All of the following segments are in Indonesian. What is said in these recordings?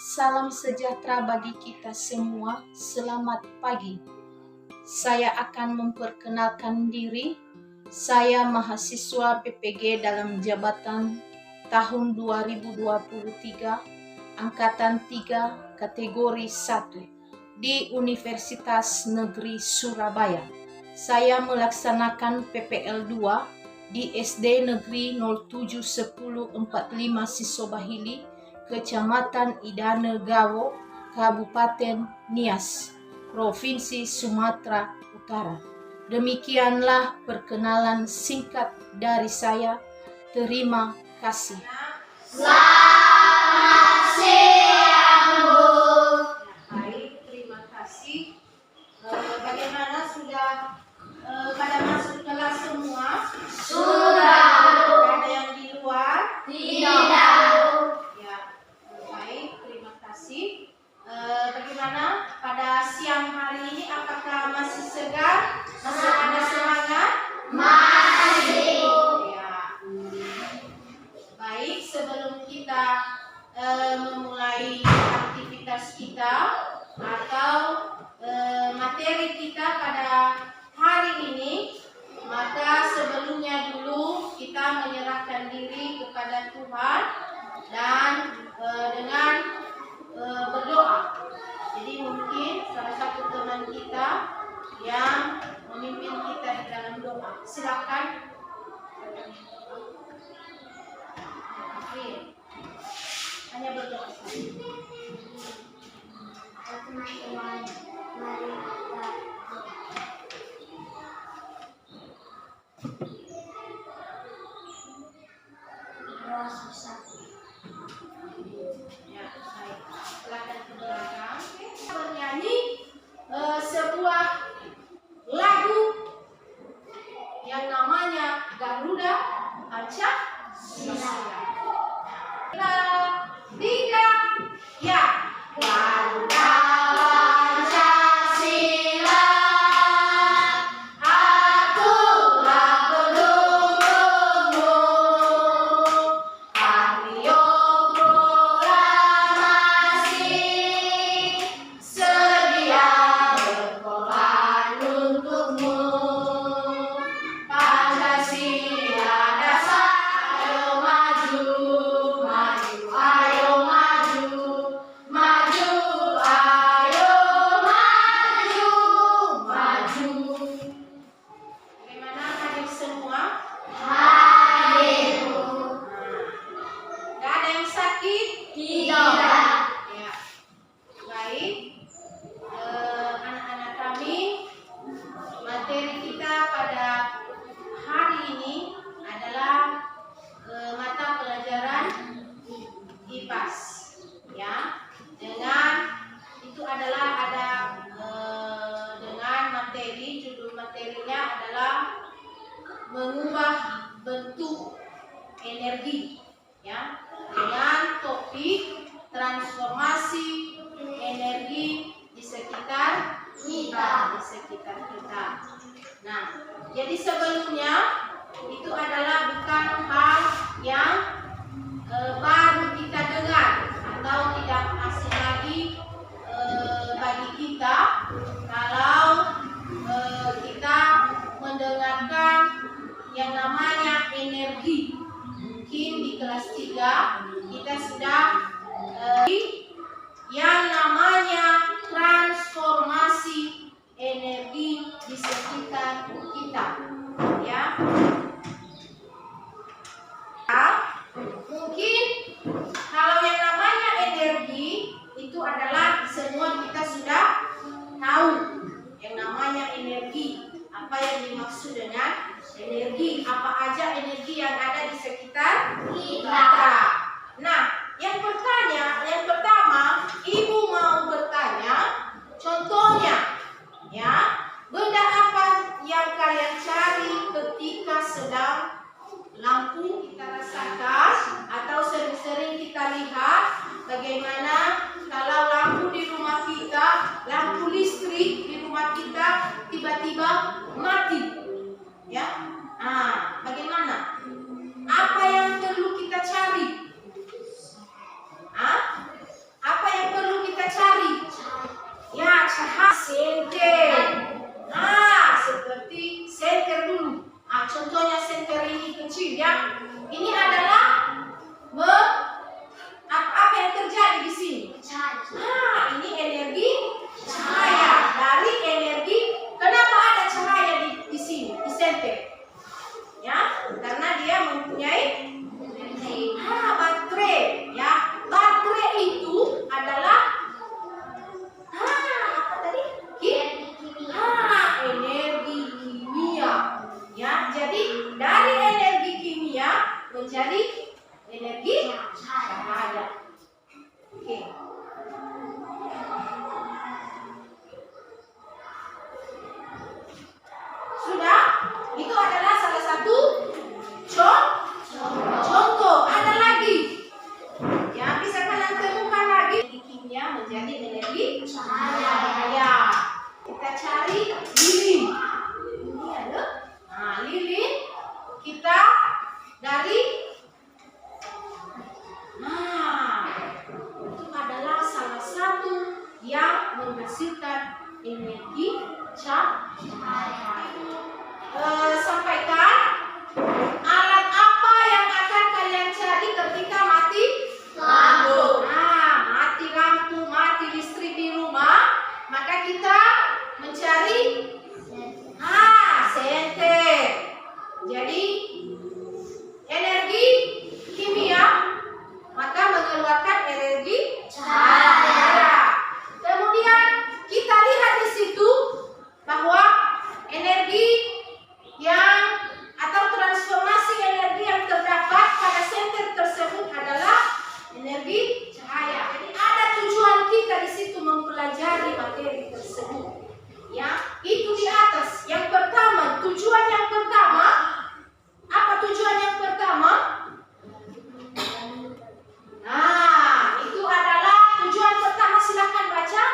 Salam sejahtera bagi kita semua. Selamat pagi. Saya akan memperkenalkan diri. Saya mahasiswa PPG dalam jabatan tahun 2023, angkatan 3, kategori 1 di Universitas Negeri Surabaya. Saya melaksanakan PPL 2 di SD Negeri 071045 Sisobahili, Kecamatan Idane Gawo, Kabupaten Nias, Provinsi Sumatera Utara. Demikianlah perkenalan singkat dari saya. Terima kasih. Selamat siang, Bu. Baik, terima kasih. Bagaimana sudah pada masuk kelas semua? Sudah. Ada yang di luar? Tidak. Ya, baik, terima kasih. Bagaimana pada siang hari ini? Apakah masih segar? Masih ada semangat? Masih. Ya. Baik, sebelum kita memulai aktivitas kita atau materi kita pada hari ini, maka sebelumnya dulu kita menyerahkan diri kepada Tuhan dan dengan berdoa. Jadi mungkin salah satu teman kita yang memimpin kita di dalam doa. Silakan. Hanya berdoa saja. Teman-teman, mari kita berdoa bersama. Ya, baik. Silakan ke belakang. Bernyanyi sebuah lagu yang namanya Garuda Pancasila. Tiga, ya. Garuda Pancasila, akulah pendukungmu. Oke. Sudah? Itu adalah salah satu contoh. Ada lagi. Yang bisa kalian temukan lagi. Kimia menjadi energi cahaya. Kita cari lilin. Ini ada. Nah, lilin kita dari itu adalah salah satu yang menghasilkan energi cahaya. Sampaikan alat apa yang akan kalian cari ketika mati lampu. Mati lampu, mati listrik di rumah, maka kita mencari senter. Jadi energi kimia maka mengeluarkan energi cahaya. Kemudian kita lihat di situ bahwa energi atau transformasi energi yang terdapat pada senter tersebut adalah energi cahaya. Jadi ada tujuan kita di situ mempelajari materi tersebut. Ya, itu di atas. Yang pertama, tujuan yang pertama, apa tujuan yang pertama? Itu adalah tujuan pertama, silakan baca.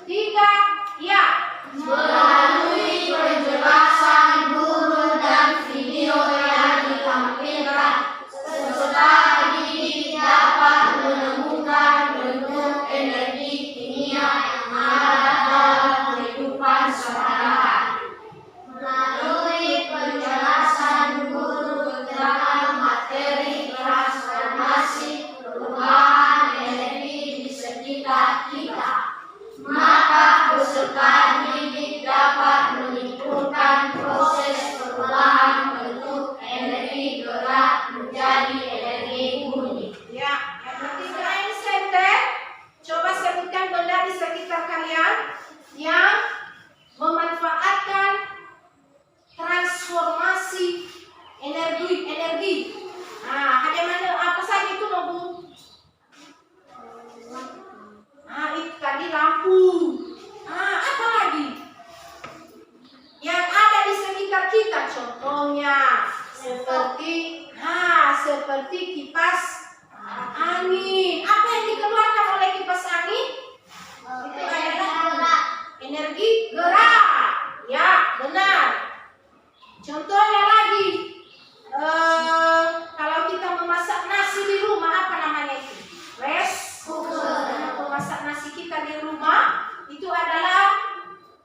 3, ya. Melalui penjelasan guru dan video yang ditampilkan, peserta didik dapat menemukan bentuk energi kimia yang ada dalam kehidupan sehari-hari. Melalui penjelasan guru tentang materi transformasi perubahan energi di sekitar kita, maka peserta didik dapat menyimpulkan proses perubahan bentuk energi gerak menjadi energi murni. Ya, yang ketiga ini senter. Coba sebutkan benda di sekitar kalian yang memanfaatkan transformasi energi. Ada mana apa saja itu, Nobu? Itu tadi lampu. Apa lagi? Yang ada di sekitar kita, contohnya seperti kipas angin. Apa yang dikeluarkan oleh kipas angin? Itu adalah energi gerak. Ya, benar. Contohnya lagi, kalau kita memasak nasi di rumah, apa namanya itu? Rice cooker. Memasak nasi kita di rumah itu adalah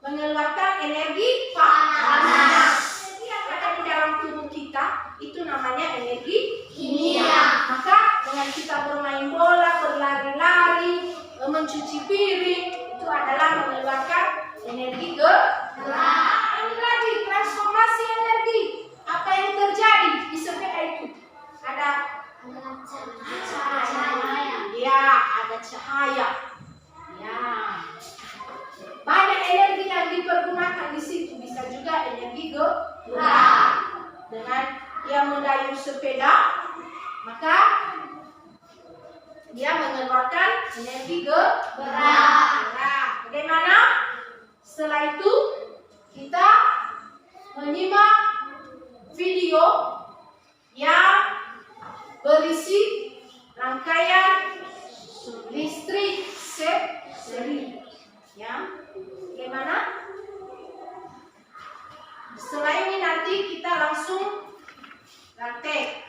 mengeluarkan energi panas. Energi yang ada di dalam tubuh kita itu namanya energi kimia. Maka dengan kita bermain bola, berlari-lari, mencuci piring, itu adalah mengeluarkan energi gerak. Ini lagi transformasi energi. Apa yang terjadi di sepeda itu? Ada cahaya. Ya, ada cahaya. Ya. Banyak energi yang dipergunakan di situ. Bisa juga energi gerak. Dengan dia mendayung sepeda, maka dia mengeluarkan energi gerak. Bagaimana? Setelah itu kita menyimak video yang berisi rangkaian listrik seri. Ya, bagaimana? Setelah ini nanti kita langsung praktek.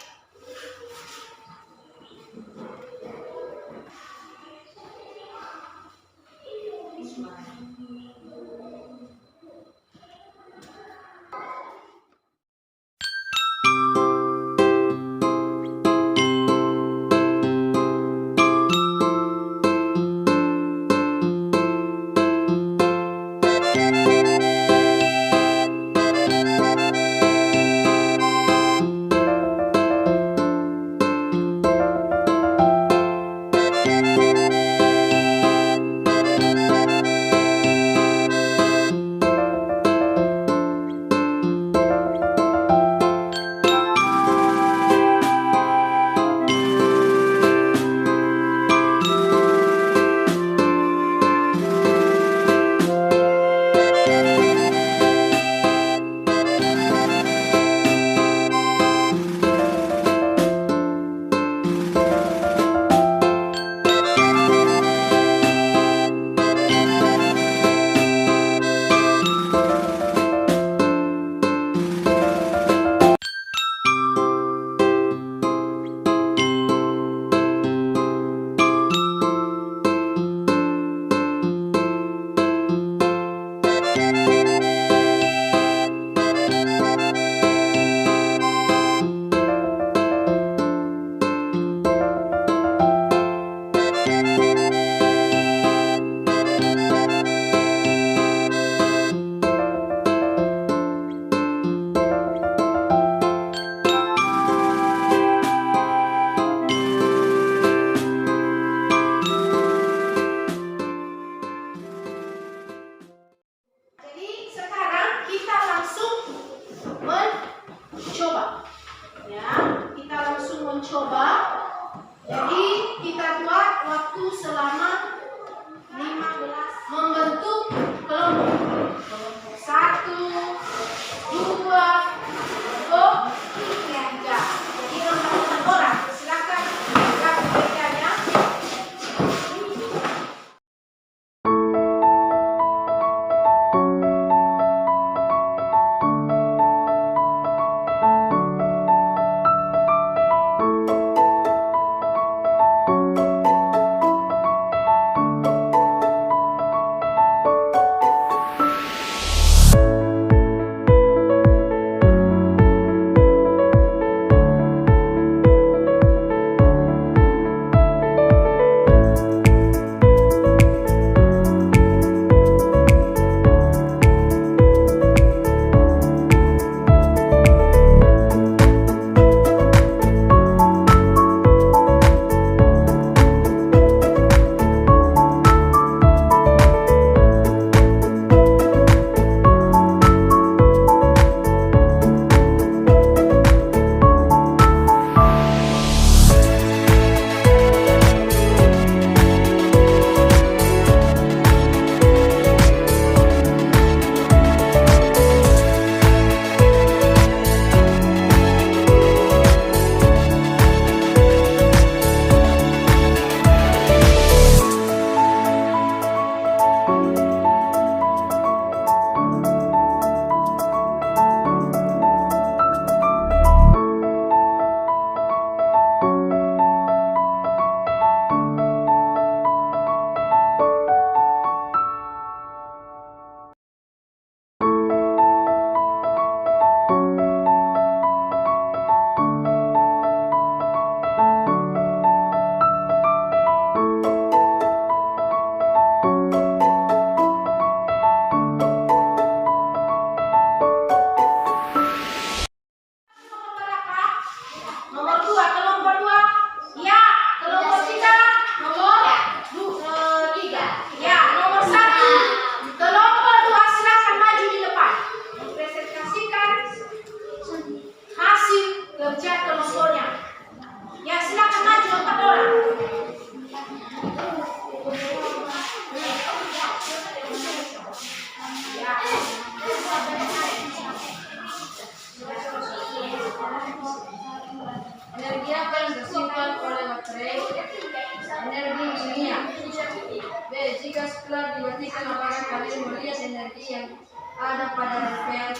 jika setelah dimatikan apakah kalian melihat energi yang ada pada rel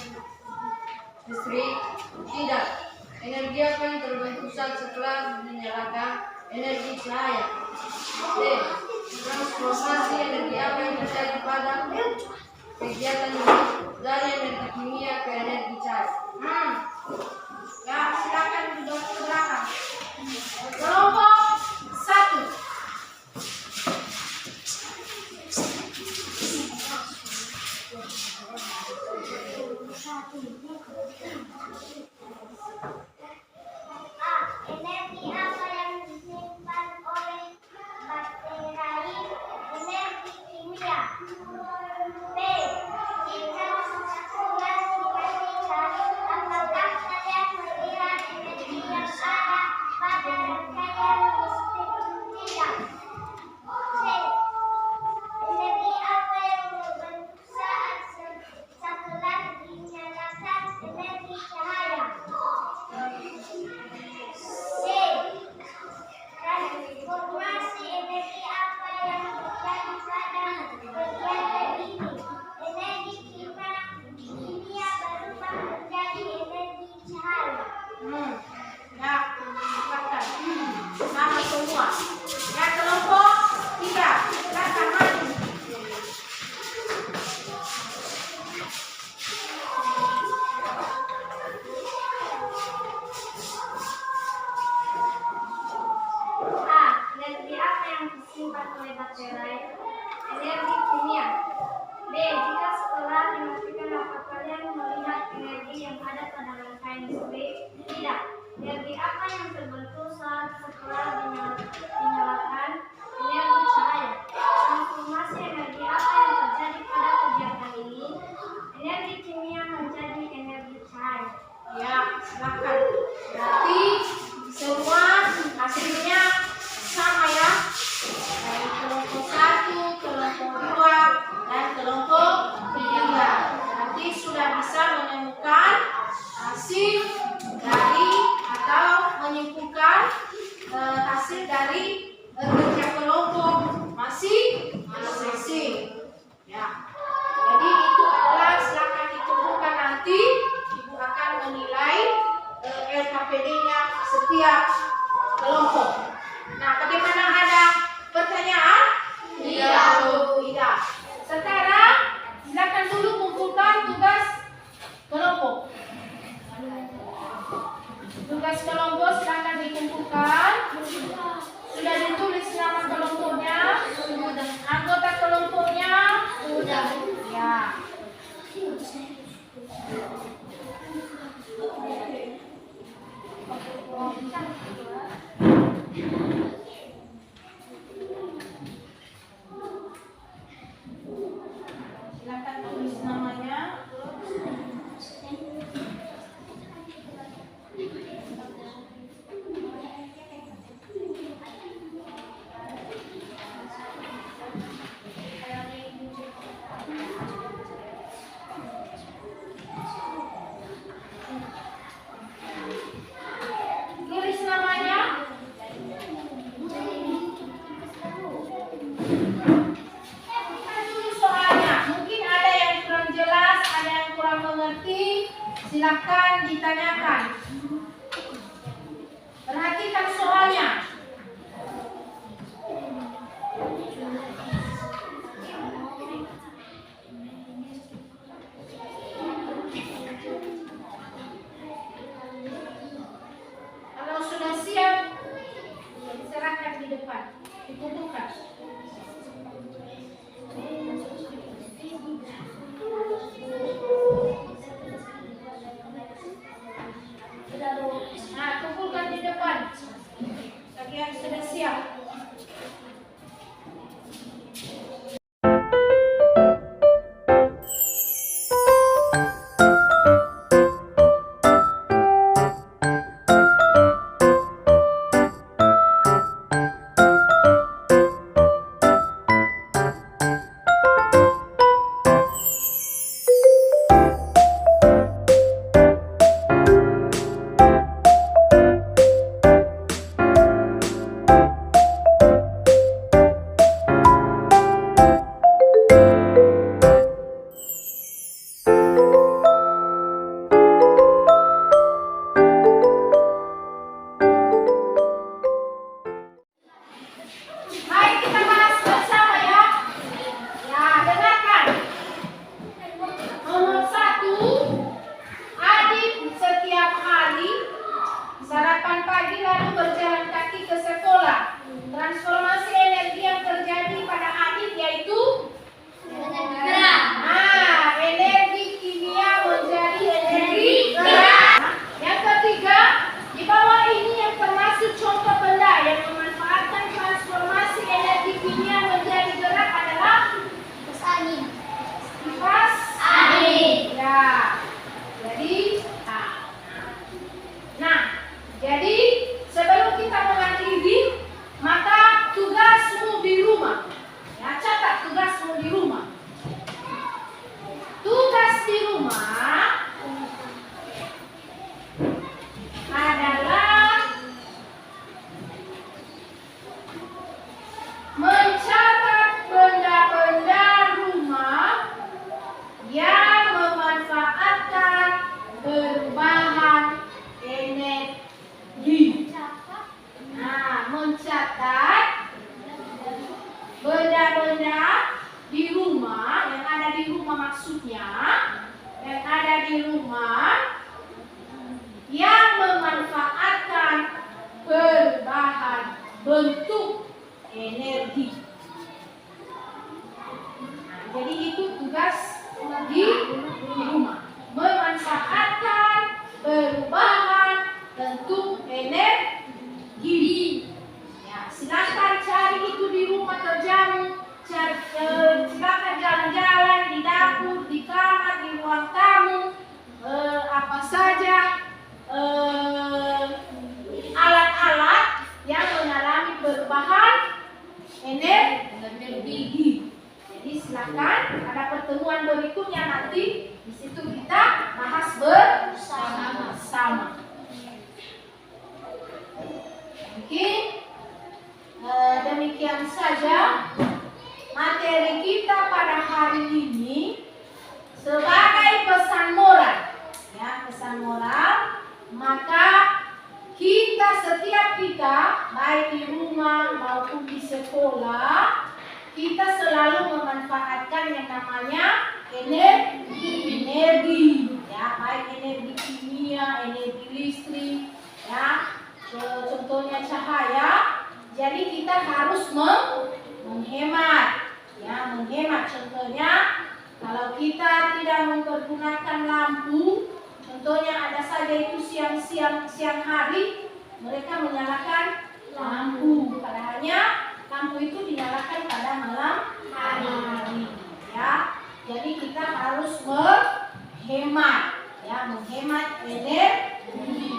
listrik? Tidak. Energi apa yang terbentuk saat setelah dinyalakan? Energi cahaya. D. Transformasi energi apa yang terjadi pada kegiatan ini dari energi kimia ke energi cahaya? Ya, silakan duduk ke belakang. Kelompok 1. Energi apa yang disimpan oleh bakteri? Energi kimia. B. Jika cairan dibandingkan, apakah kalian melihat energi yang ada pada rangkaian listrik? Tidak. C. Energi apa yang terbentuk saat setelah dinyalakan? Energi cahaya. C. Transformasi energi apa yang terjadi pada kegiatan ini? Energi kimia berubah menjadi energi cahaya. Ya, silakan. Sama semua. Ya, kelompok 3. Silakan maju. A. Energi apa yang disimpan oleh baterai? Energi kimia. B. Jika setelah dimatikan apakah kalian melihat energi yang ada pada rangkaian listrik? Tidak. Energi apa yang terbentuk saat setelah dinyalakan? Energi cahaya. Transformasi energi apa yang terjadi pada kegiatan ini? Energi kimia menjadi energi cahaya. Ya, silakan. Berarti semua hasilnya sama ya. Dari kelompok 1, kelompok 2, dan kelompok 3. Berarti sudah bisa menemukan hasil dari atau menyimpulkan hasil dari kerja kelompok masing-masing. Ya. Jadi itu adalah silakan dikumpulkan nanti. Ibu akan menilai LKPD-nya setiap kelompok. Nah, bagaimana, ada pertanyaan? Tidak. Sekarang silakan dulu kumpulkan tugas kelompok. Tugas kelompok silakan dikumpulkan. Sudah ditulis nama kelompoknya? Anggota kelompoknya? Sudah. Ya. Silakan tulis namanya. Tulis namanya. Tulis soalnya. Mungkin ada yang kurang jelas, ada yang kurang mengerti. Silakan ditanyakan. Perhatikan soalnya. Kalau sudah siap, serahkan di depan, dikumpulkan. Nah, kumpulkan di depan. Bagi yang sudah siap. benda di rumah, yang ada di rumah maksudnya, yang ada di rumah yang memanfaatkan perubahan bentuk energi. Nah, jadi itu tugas di rumah, memanfaatkan perubahan bentuk energi. Ya, silakan cari itu di rumah kerjamu. Silakan jalan-jalan di dapur, di kamar, di ruang tamu, apa saja alat-alat yang mengalami perubahan energi. Jadi silakan ada pertemuan berikutnya nanti di situ kita bahas bersama-sama. Mungkin demikian saja materi kita pada hari ini sebagai pesan moral. Ya, pesan moral, maka setiap kita baik di rumah maupun di sekolah, kita selalu memanfaatkan yang namanya energi, ya, baik energi kimia, energi listrik, ya, contohnya cahaya. Jadi kita harus menghemat, ya, menghemat. Contohnya kalau kita tidak mempergunakan lampu, contohnya ada saja itu siang hari mereka menyalakan lampu, padahalnya lampu itu dinyalakan pada malam hari, ya. Jadi kita harus menghemat, ya, menghemat energi.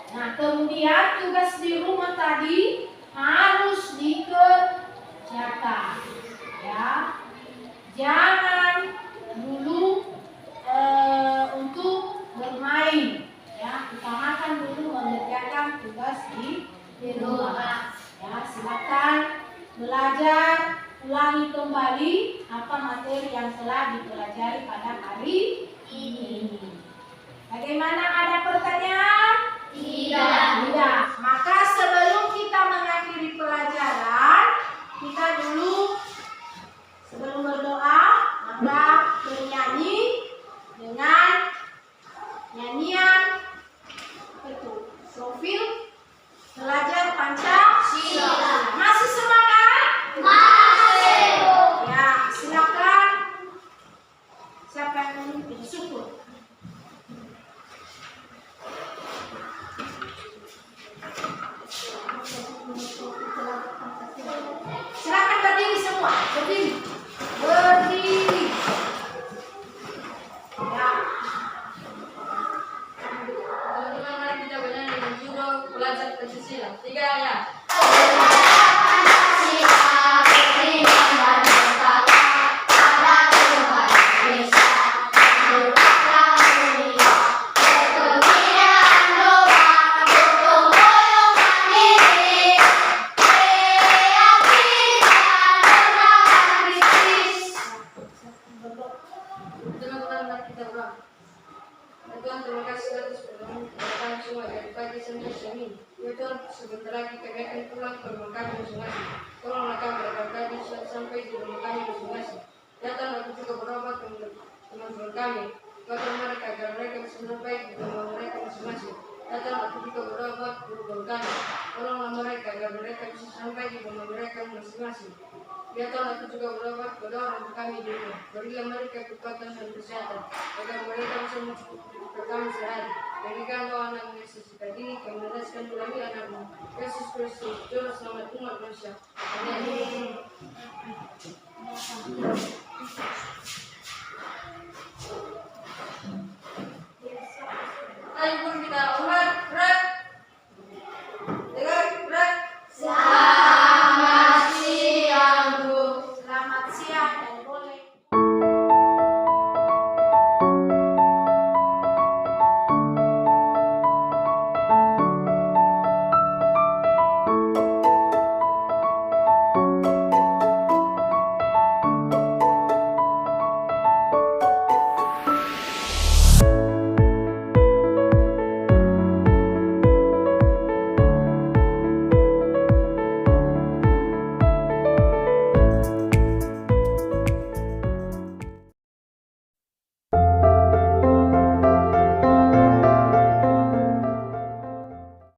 Nah, kemudian tugas di rumah tadi harus dikerjakan, ya. Jangan dulu untuk bermain, ya, utamakan dulu mengerjakan tugas di rumah. Ya, silakan belajar, ulangi kembali apa materi yang telah dipelajari pada hari ini. Bagaimana, ada pertanyaan? Tidak. Maka sebelum kita mengakhiri pelajaran, kita dulu sebelum berdoa, maka bernyanyi dengan nyanyian itu profil pelajar Pancasila. Masih semangat? Masih. Ya, silakan. Siapa yang memimpin? Syukur. Silakan berdiri semua. Berdiri. Ya. Teman-teman, mari kita bernyanyi dengan judul Pelajar Pancasila. 3 ya. Teman-teman, mari kita berdoa. Tuhan, terima kasih atas pertolongan kepada kami semua dari pagi sampai siang ini. Ya Tuhan, sebentar lagi kami akan pulang ke rumah kami masing-masing. Tolonglah kami dapat tadi sampai di rumah kami masing-masing. Datang aku juga berobat teman-teman kami. Kuatkan mereka agar mereka bisa sampai di rumah mereka masing-masing. Datang aku juga berobat guru kami. Tolonglah mereka agar mereka bisa sampai di rumah mereka masing-masing. Ya Tuhan, aku juga berobat kepada orang kami di rumah. Berilah mereka kekuatan dan kesehatan agar mereka bisa mencukupi kami sehari. Berikan doa anak Yesus kita ini, kami meneruskan melalui anakmu Yesus Kristus, Juru Selamat umat manusia. Amin.